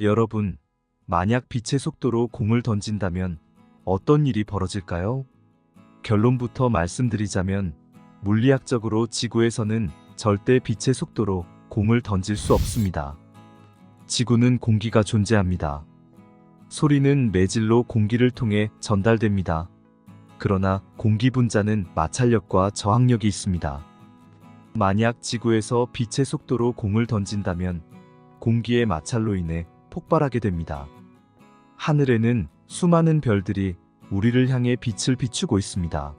여러분, 만약 빛의 속도로 공을 던진다면 어떤 일이 벌어질까요? 결론부터 말씀드리자면 물리학적으로 지구에서는 절대 빛의 속도로 공을 던질 수 없습니다. 지구는 공기가 존재합니다. 소리는 매질로 공기를 통해 전달됩니다. 그러나 공기 분자는 마찰력과 저항력이 있습니다. 만약 지구에서 빛의 속도로 공을 던진다면 공기의 마찰로 인해 폭발하게 됩니다. 하늘에는 수많은 별들이 우리를 향해 빛을 비추고 있습니다.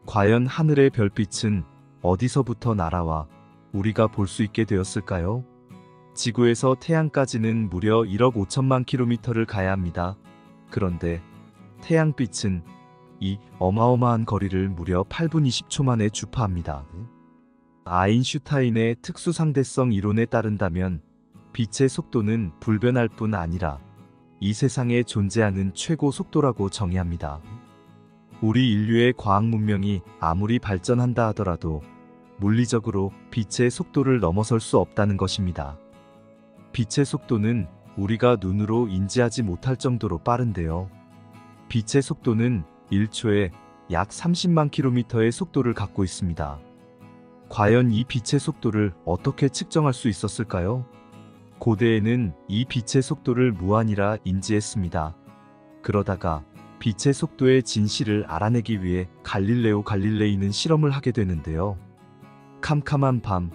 과연 하늘의 별빛은 어디서부터 날아와 우리가 볼 수 있게 되었을까요? 지구에서 태양까지는 무려 1억 5천만 킬로미터를 가야 합니다. 그런데 태양빛은 이 어마어마한 거리를 무려 8분 20초 만에 주파합니다. 아인슈타인의 특수상대성 이론에 따른다면 빛의 속도는 불변할 뿐 아니라 이 세상에 존재하는 최고 속도라고 정의합니다. 우리 인류의 과학 문명이 아무리 발전한다 하더라도 물리적으로 빛의 속도를 넘어설 수 없다는 것입니다. 빛의 속도는 우리가 눈으로 인지하지 못할 정도로 빠른데요. 빛의 속도는 1초에 약 30만 킬로미터의 속도를 갖고 있습니다. 과연 이 빛의 속도를 어떻게 측정할 수 있었을까요? 고대에는 이 빛의 속도를 무한이라 인지했습니다. 그러다가 빛의 속도의 진실을 알아내기 위해 갈릴레오 갈릴레이는 실험을 하게 되는데요. 캄캄한 밤,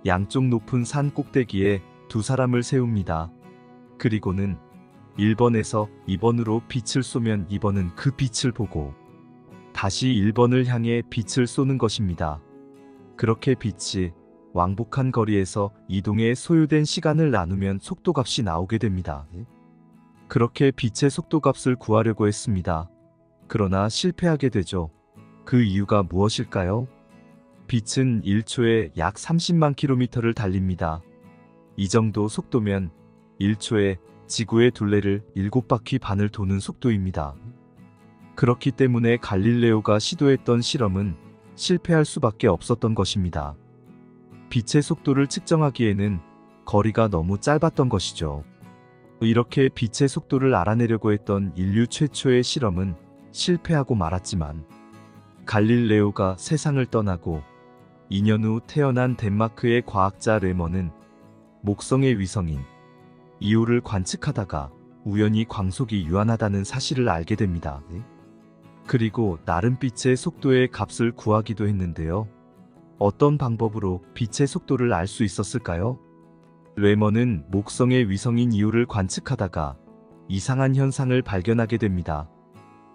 양쪽 높은 산 꼭대기에 두 사람을 세웁니다. 그리고는 1번에서 2번으로 빛을 쏘면 2번은 그 빛을 보고 다시 1번을 향해 빛을 쏘는 것입니다. 그렇게 빛이 왕복한 거리에서 이동에 소요된 시간을 나누면 속도값이 나오게 됩니다. 그렇게 빛의 속도값을 구하려고 했습니다. 그러나 실패하게 되죠. 그 이유가 무엇일까요? 빛은 1초에 약 30만 킬로미터를 달립니다. 이 정도 속도면 1초에 지구의 둘레를 7바퀴 반을 도는 속도입니다. 그렇기 때문에 갈릴레오가 시도했던 실험은 실패할 수밖에 없었던 것입니다. 빛의 속도를 측정하기에는 거리가 너무 짧았던 것이죠. 이렇게 빛의 속도를 알아내려고 했던 인류 최초의 실험은 실패하고 말았지만 갈릴레오가 세상을 떠나고 2년 후 태어난 덴마크의 과학자 레먼은 목성의 위성인 이오를 관측하다가 우연히 광속이 유한하다는 사실을 알게 됩니다. 그리고 나름 빛의 속도의 값을 구하기도 했는데요. 어떤 방법으로 빛의 속도를 알 수 있었을까요? 레먼은 목성의 위성인 이오를 관측하다가 이상한 현상을 발견하게 됩니다.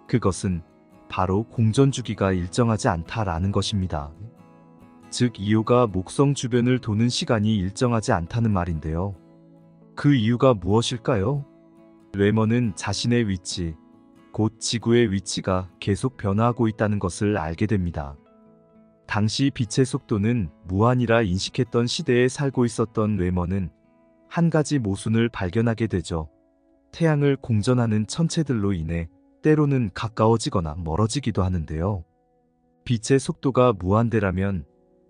그것은 바로 공전 주기가 일정하지 않다라는 것입니다. 즉 이오가 목성 주변을 도는 시간이 일정하지 않다는 말인데요. 그 이유가 무엇일까요? 레먼은 자신의 위치, 곧 지구의 위치가 계속 변화하고 있다는 것을 알게 됩니다. 당시 빛의 속도는 무한이라 인식했던 시대에 살고 있었던 레먼은 한 가지 모순을 발견하게 되죠. 태양을 공전하는 천체들로 인해 때로는 가까워지거나 멀어지기도 하는데요. 빛의 속도가 무한대라면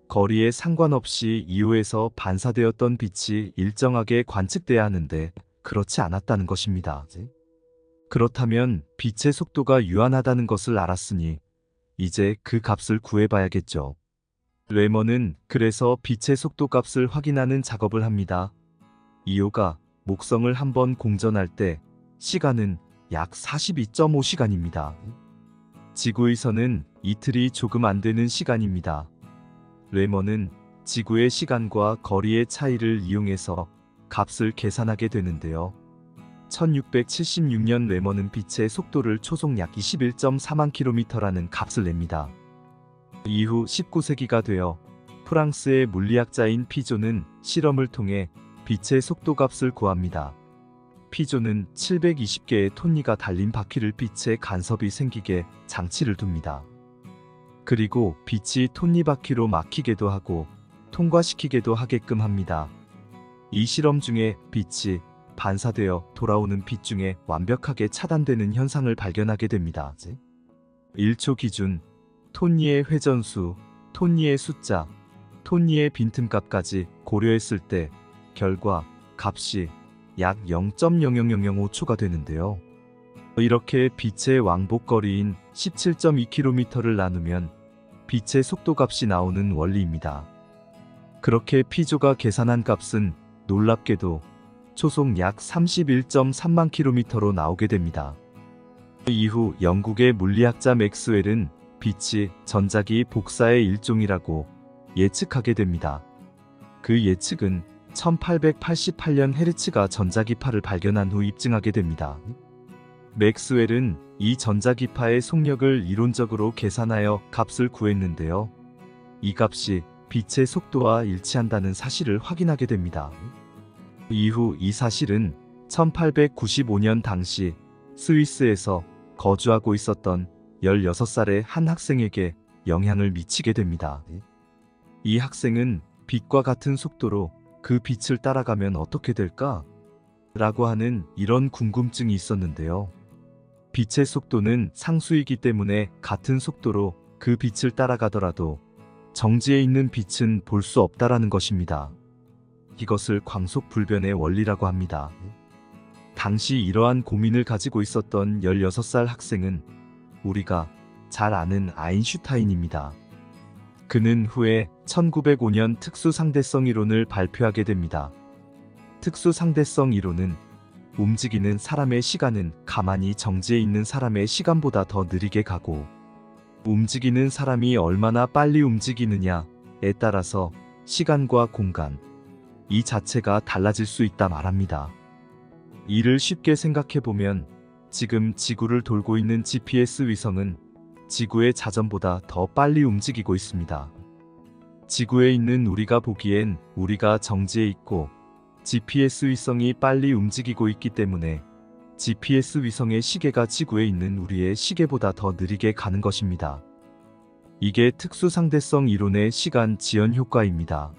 거리에 상관없이 이오에서 반사되었던 빛이 일정하게 관측돼야 하는데 그렇지 않았다는 것입니다. 그렇다면 빛의 속도가 유한하다는 것을 알았으니 이제 그 값을 구해봐야겠죠. 레먼은 그래서 빛의 속도 값을 확인하는 작업을 합니다. 이오가 목성을 한번 공전할 때 시간은 약 42.5시간입니다. 지구에서는 이틀이 조금 안 되는 시간입니다. 레먼은 지구의 시간과 거리의 차이를 이용해서 값을 계산하게 되는데요. 1676년 레먼은 빛의 속도를 초속 약 21.4만 킬로미터라는 값을 냅니다. 이후 19세기가 되어 프랑스의 물리학자인 피조는 실험을 통해 빛의 속도 값을 구합니다. 피조는 720개의 톱니가 달린 바퀴를 빛의 간섭이 생기게 장치를 둡니다. 그리고 빛이 톱니바퀴로 막히게도 하고 통과시키게도 하게끔 합니다. 이 실험 중에 빛이 반사되어 돌아오는 빛 중에 완벽하게 차단되는 현상을 발견하게 됩니다. 1초 기준, 톱니의 회전수, 톱니의 숫자, 톱니의 빈틈값까지 고려했을 때 결과 값이 약 0.00005초가 되는데요. 이렇게 빛의 왕복거리인 17.2km를 나누면 빛의 속도값이 나오는 원리입니다. 그렇게 피조가 계산한 값은 놀랍게도 초속 약 31.3만 km로 나오게 됩니다. 이후 영국의 물리학자 맥스웰은 빛이 전자기 복사의 일종이라고 예측하게 됩니다. 그 예측은 1888년 헤르츠가 전자기파를 발견한 후 입증하게 됩니다. 맥스웰은 이 전자기파의 속력을 이론적으로 계산하여 값을 구했는데요. 이 값이 빛의 속도와 일치한다는 사실을 확인하게 됩니다. 이후 이 사실은 1895년 당시 스위스에서 거주하고 있었던 16살의 한 학생에게 영향을 미치게 됩니다. 이 학생은 빛과 같은 속도로 그 빛을 따라가면 어떻게 될까? 라고 하는 이런 궁금증이 있었는데요. 빛의 속도는 상수이기 때문에 같은 속도로 그 빛을 따라가더라도 정지에 있는 빛은 볼 수 없다라는 것입니다. 이것을 광속불변의 원리라고 합니다. 당시 이러한 고민을 가지고 있었던 16살 학생은 우리가 잘 아는 아인슈타인입니다. 그는 후에 1905년 특수상대성 이론을 발표하게 됩니다. 특수상대성 이론은 움직이는 사람의 시간은 가만히 정지해 있는 사람의 시간보다 더 느리게 가고 움직이는 사람이 얼마나 빨리 움직이느냐에 따라서 시간과 공간, 이 자체가 달라질 수 있다 말합니다. 이를 쉽게 생각해보면 지금 지구를 돌고 있는 GPS 위성은 지구의 자전보다 더 빨리 움직이고 있습니다. 지구에 있는 우리가 보기엔 우리가 정지해 있고 GPS 위성이 빨리 움직이고 있기 때문에 GPS 위성의 시계가 지구에 있는 우리의 시계보다 더 느리게 가는 것입니다. 이게 특수상대성 이론의 시간 지연 효과입니다.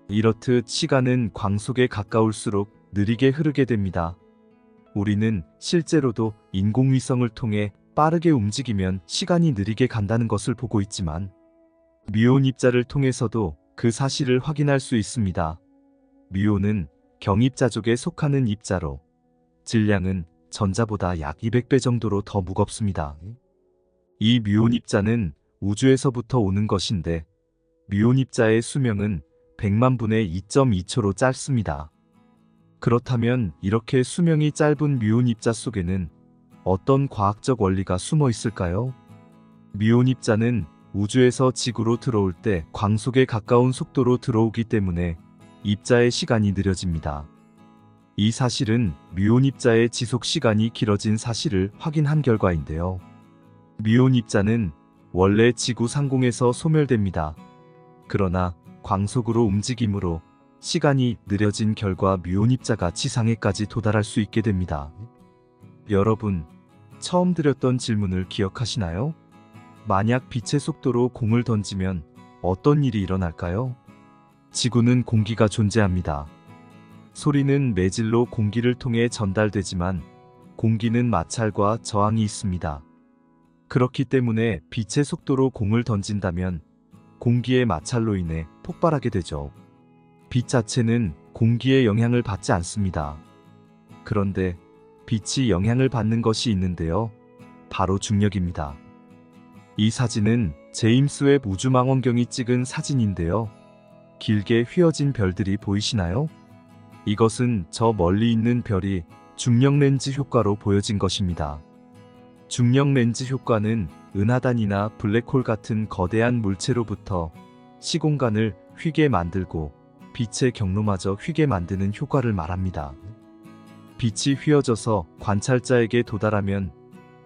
이렇듯 시간은 광속에 가까울수록 느리게 흐르게 됩니다. 우리는 실제로도 인공위성을 통해 빠르게 움직이면 시간이 느리게 간다는 것을 보고 있지만 뮤온 입자를 통해서도 그 사실을 확인할 수 있습니다. 뮤온은 경입자족에 속하는 입자로 질량은 전자보다 약 200배 정도로 더 무겁습니다. 이 뮤온 입자는 우주에서부터 오는 것인데 뮤온 입자의 수명은 100만 분의 2.2초로 짧습니다. 그렇다면 이렇게 수명이 짧은 뮤온 입자 속에는 어떤 과학적 원리가 숨어 있을까요? 뮤온 입자는 우주에서 지구로 들어올 때 광속에 가까운 속도로 들어오기 때문에 입자의 시간이 느려집니다. 이 사실은 뮤온 입자의 지속 시간이 길어진 사실을 확인한 결과인데요. 뮤온 입자는 원래 지구 상공에서 소멸됩니다. 그러나 광속으로 움직임으로 시간이 느려진 결과 뮤온 입자가 지상에까지 도달할 수 있게 됩니다. 여러분, 처음 드렸던 질문을 기억하시나요? 만약 빛의 속도로 공을 던지면 어떤 일이 일어날까요? 지구는 공기가 존재합니다. 소리는 매질로 공기를 통해 전달되지만 공기는 마찰과 저항이 있습니다. 그렇기 때문에 빛의 속도로 공을 던진다면 공기의 마찰로 인해 폭발하게 되죠. 빛 자체는 공기의 영향을 받지 않습니다. 그런데 빛이 영향을 받는 것이 있는데요. 바로 중력입니다. 이 사진은 제임스 웹 우주망원경이 찍은 사진인데요. 길게 휘어진 별들이 보이시나요? 이것은 저 멀리 있는 별이 중력 렌즈 효과로 보여진 것입니다. 중력 렌즈 효과는 은하단이나 블랙홀 같은 거대한 물체로부터 시공간을 휘게 만들고 빛의 경로마저 휘게 만드는 효과를 말합니다. 빛이 휘어져서 관찰자에게 도달하면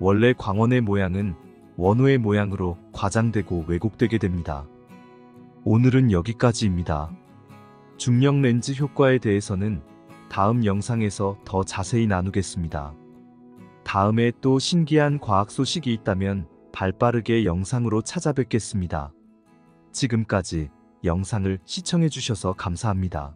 원래 광원의 모양은 원호의 모양으로 과장되고 왜곡되게 됩니다. 오늘은 여기까지입니다. 중력 렌즈 효과에 대해서는 다음 영상에서 더 자세히 나누겠습니다. 다음에 또 신기한 과학 소식이 있다면 발빠르게 영상으로 찾아뵙겠습니다. 지금까지 영상을 시청해주셔서 감사합니다.